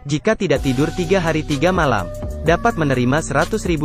Jika tidak tidur 3 hari 3 malam, dapat menerima $100.000.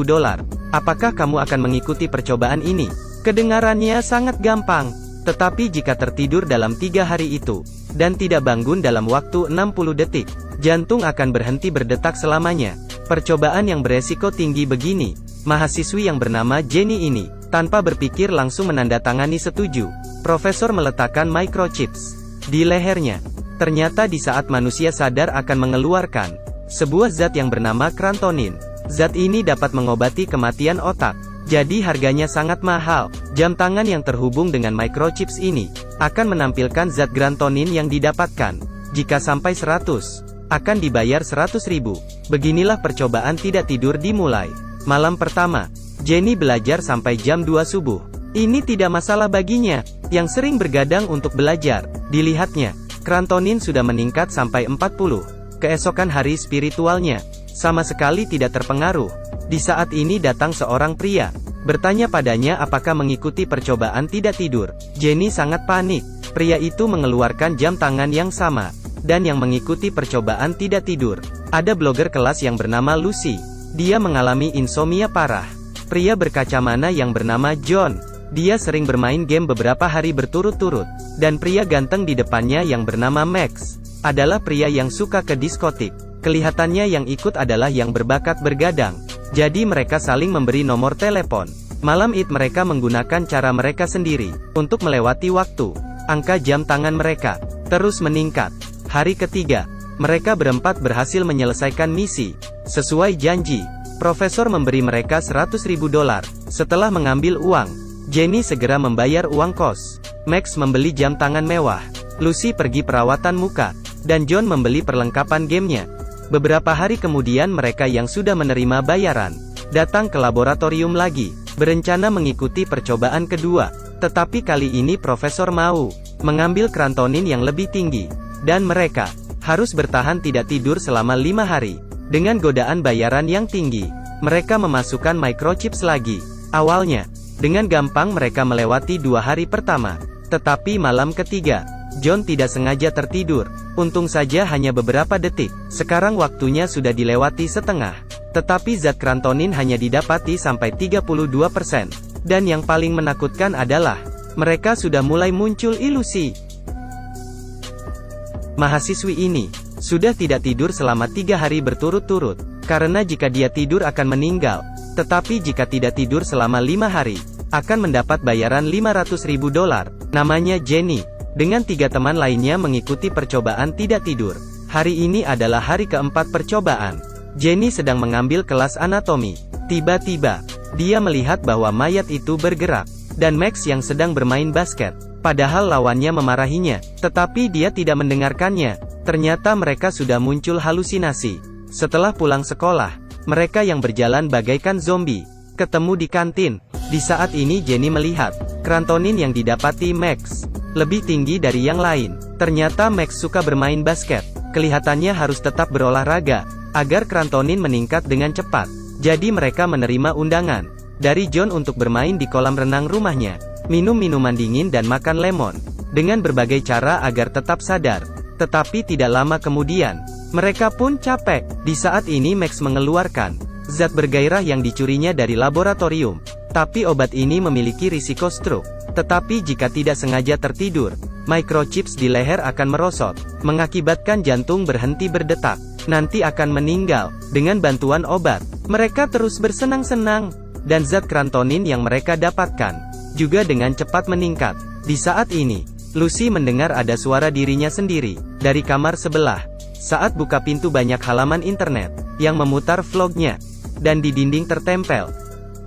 Apakah kamu akan mengikuti percobaan ini? Kedengarannya sangat gampang. Tetapi jika tertidur dalam 3 hari itu, dan tidak bangun dalam waktu 60 detik, jantung akan berhenti berdetak selamanya. Percobaan yang beresiko tinggi begini. Mahasiswi yang bernama Jenny ini, tanpa berpikir langsung menandatangani setuju. Profesor meletakkan microchips di lehernya. Ternyata di saat manusia sadar akan mengeluarkan sebuah zat yang bernama krantonin. Zat ini dapat mengobati kematian otak. Jadi harganya sangat mahal. Jam tangan yang terhubung dengan microchips ini akan menampilkan zat krantonin yang didapatkan. Jika sampai 100, akan dibayar 100.000. Beginilah percobaan tidak tidur dimulai. Malam pertama, Jenny belajar sampai jam 2 subuh. Ini tidak masalah baginya, yang sering bergadang untuk belajar. Dilihatnya, krantonin sudah meningkat sampai 40. Keesokan hari spiritualnya sama sekali tidak terpengaruh. Di saat ini datang seorang pria, bertanya padanya apakah mengikuti percobaan tidak tidur. Jenny sangat panik. Pria itu mengeluarkan jam tangan yang sama, dan yang mengikuti percobaan tidak tidur. Ada blogger kelas yang bernama Lucy. Dia mengalami insomnia parah. Pria berkacamata yang bernama John. Dia sering bermain game beberapa hari berturut-turut. Dan pria ganteng di depannya yang bernama Max adalah pria yang suka ke diskotik. Kelihatannya yang ikut adalah yang berbakat bergadang. Jadi mereka saling memberi nomor telepon. Malam itu mereka menggunakan cara mereka sendiri untuk melewati waktu. Angka jam tangan mereka terus meningkat. Hari ketiga, mereka berempat berhasil menyelesaikan misi. Sesuai janji, profesor memberi mereka $100.000. Setelah mengambil uang, Jenny segera membayar uang kos. Max membeli jam tangan mewah. Lucy pergi perawatan muka. Dan John membeli perlengkapan gamenya. Beberapa hari kemudian mereka yang sudah menerima bayaran datang ke laboratorium lagi, berencana mengikuti percobaan kedua. Tetapi kali ini profesor mau mengambil krantonin yang lebih tinggi. Dan mereka harus bertahan tidak tidur selama 5 hari. Dengan godaan bayaran yang tinggi, mereka memasukkan microchips lagi. Awalnya, dengan gampang mereka melewati 2 hari pertama. Tetapi malam ketiga, John tidak sengaja tertidur. Untung saja hanya beberapa detik. Sekarang waktunya sudah dilewati setengah. Tetapi zat krantonin hanya didapati sampai 32%. Dan yang paling menakutkan adalah, mereka sudah mulai muncul ilusi. Mahasiswi ini sudah tidak tidur selama 3 hari berturut-turut. Karena jika dia tidur akan meninggal. Tetapi jika tidak tidur selama 5 hari, akan mendapat bayaran $500.000. Namanya Jenny. Dengan 3 teman lainnya mengikuti percobaan tidak tidur. Hari ini adalah hari keempat percobaan. Jenny sedang mengambil kelas anatomi. Tiba-tiba, dia melihat bahwa mayat itu bergerak. Dan Max yang sedang bermain basket. Padahal lawannya memarahinya. Tetapi dia tidak mendengarkannya. Ternyata mereka sudah muncul halusinasi. Setelah pulang sekolah, mereka yang berjalan bagaikan zombie ketemu di kantin. Di saat ini Jenny melihat krantonin yang didapati Max lebih tinggi dari yang lain. Ternyata Max suka bermain basket. Kelihatannya harus tetap berolahraga agar krantonin meningkat dengan cepat. Jadi mereka menerima undangan dari John untuk bermain di kolam renang rumahnya, minum minuman dingin dan makan lemon, dengan berbagai cara agar tetap sadar. Tetapi tidak lama kemudian, mereka pun capek. Di saat ini Max mengeluarkan zat bergairah yang dicurinya dari laboratorium. Tapi obat ini memiliki risiko stroke. Tetapi jika tidak sengaja tertidur, microchips di leher akan merosot, mengakibatkan jantung berhenti berdetak. Nanti akan meninggal. Dengan bantuan obat, mereka terus bersenang-senang. Dan zat krantonin yang mereka dapatkan juga dengan cepat meningkat. Di saat ini, Lucy mendengar ada suara dirinya sendiri dari kamar sebelah. Saat buka pintu banyak halaman internet yang memutar vlognya. Dan di dinding tertempel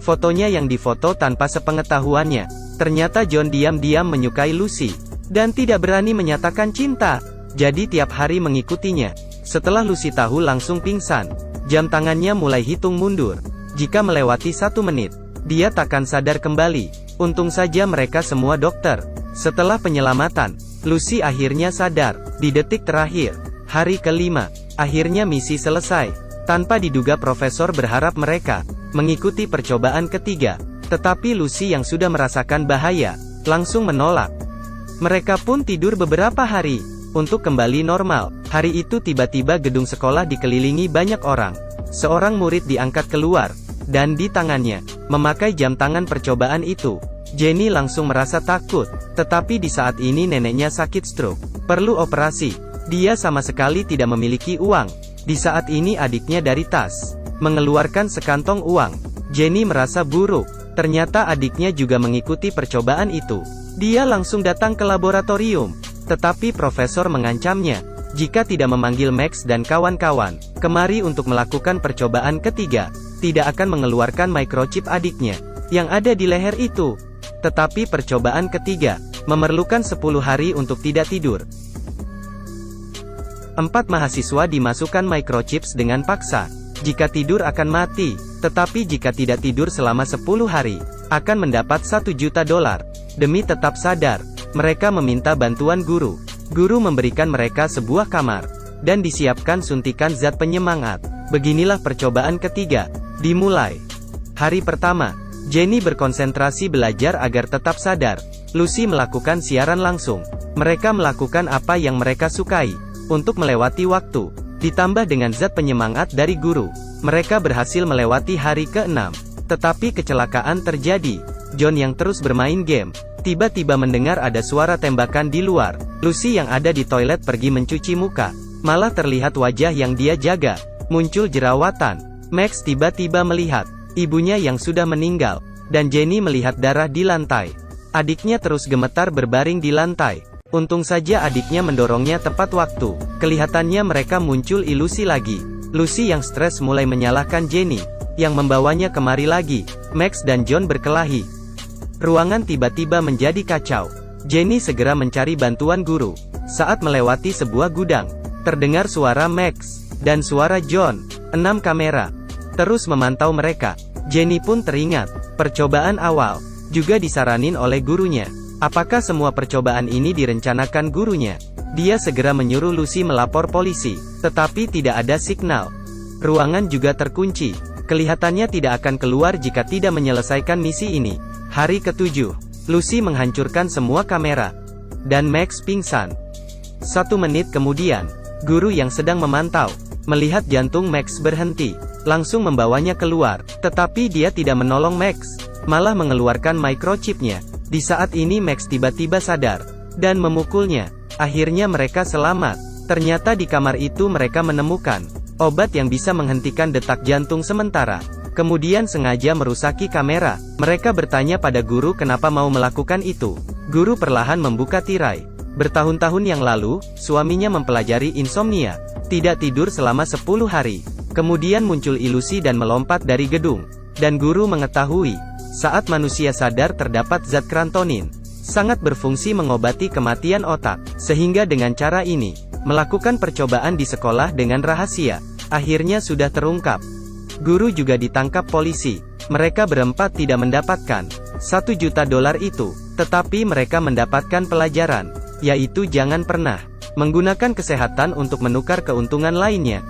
fotonya yang difoto tanpa sepengetahuannya. Ternyata John diam-diam menyukai Lucy, dan tidak berani menyatakan cinta. Jadi tiap hari mengikutinya. Setelah Lucy tahu langsung pingsan. Jam tangannya mulai hitung mundur. Jika melewati 1 menit, dia takkan sadar kembali. Untung saja mereka semua dokter. Setelah penyelamatan, Lucy akhirnya sadar. Di detik terakhir, hari kelima, akhirnya misi selesai. Tanpa diduga profesor berharap mereka mengikuti percobaan ketiga. Tetapi Lucy yang sudah merasakan bahaya, langsung menolak. Mereka pun tidur beberapa hari untuk kembali normal. Hari itu tiba-tiba gedung sekolah dikelilingi banyak orang. Seorang murid diangkat keluar, dan di tangannya, memakai jam tangan percobaan itu. Jenny langsung merasa takut, tetapi di saat ini neneknya sakit stroke, perlu operasi. Dia sama sekali tidak memiliki uang. Di saat ini adiknya dari tas, mengeluarkan sekantong uang. Jenny merasa buruk, ternyata adiknya juga mengikuti percobaan itu. Dia langsung datang ke laboratorium, tetapi profesor mengancamnya, jika tidak memanggil Max dan kawan-kawan kemari untuk melakukan percobaan ketiga, tidak akan mengeluarkan microchip adiknya yang ada di leher itu. Tetapi percobaan ketiga memerlukan 10 hari untuk tidak tidur. 4 mahasiswa dimasukkan microchips dengan paksa. Jika tidur akan mati, tetapi jika tidak tidur selama 10 hari, akan mendapat $1 juta. Demi tetap sadar, mereka meminta bantuan guru. Guru memberikan mereka sebuah kamar, dan disiapkan suntikan zat penyemangat. Beginilah percobaan ketiga dimulai. Hari pertama, Jenny berkonsentrasi belajar agar tetap sadar. Lucy melakukan siaran langsung. Mereka melakukan apa yang mereka sukai, untuk melewati waktu. Ditambah dengan zat penyemangat dari guru, mereka berhasil melewati hari ke-6. Tetapi kecelakaan terjadi. John yang terus bermain game, tiba-tiba mendengar ada suara tembakan di luar. Lucy yang ada di toilet pergi mencuci muka. Malah terlihat wajah yang dia jaga muncul jerawatan. Max tiba-tiba melihat ibunya yang sudah meninggal, dan Jenny melihat darah di lantai. Adiknya terus gemetar berbaring di lantai. Untung saja adiknya mendorongnya tepat waktu. Kelihatannya mereka muncul ilusi lagi. Lucy yang stres mulai menyalahkan Jenny, yang membawanya kemari lagi. Max dan John berkelahi. Ruangan tiba-tiba menjadi kacau. Jenny segera mencari bantuan guru. Saat melewati sebuah gudang, terdengar suara Max dan suara John. 6 kamera terus memantau mereka. Jenny pun teringat percobaan awal, juga disaranin oleh gurunya. Apakah semua percobaan ini direncanakan gurunya? Dia segera menyuruh Lucy melapor polisi, tetapi tidak ada signal. Ruangan juga terkunci. Kelihatannya tidak akan keluar jika tidak menyelesaikan misi ini. Hari ke-7, Lucy menghancurkan semua kamera, dan Max pingsan. 1 menit kemudian, guru yang sedang memantau, melihat jantung Max berhenti, langsung membawanya keluar, tetapi dia tidak menolong Max, malah mengeluarkan microchipnya. Di saat ini Max tiba-tiba sadar, dan memukulnya. Akhirnya mereka selamat. Ternyata di kamar itu mereka menemukan obat yang bisa menghentikan detak jantung sementara. Kemudian sengaja merusaki kamera. Mereka bertanya pada guru kenapa mau melakukan itu. Guru perlahan membuka tirai. Bertahun-tahun yang lalu, suaminya mempelajari insomnia, tidak tidur selama 10 hari. Kemudian muncul ilusi dan melompat dari gedung. Dan guru mengetahui, saat manusia sadar terdapat zat krantonin, sangat berfungsi mengobati kematian otak. Sehingga dengan cara ini, melakukan percobaan di sekolah dengan rahasia, akhirnya sudah terungkap. Guru juga ditangkap polisi. Mereka berempat tidak mendapatkan $1 juta itu, tetapi mereka mendapatkan pelajaran, yaitu jangan pernah menggunakan kesehatan untuk menukar keuntungan lainnya.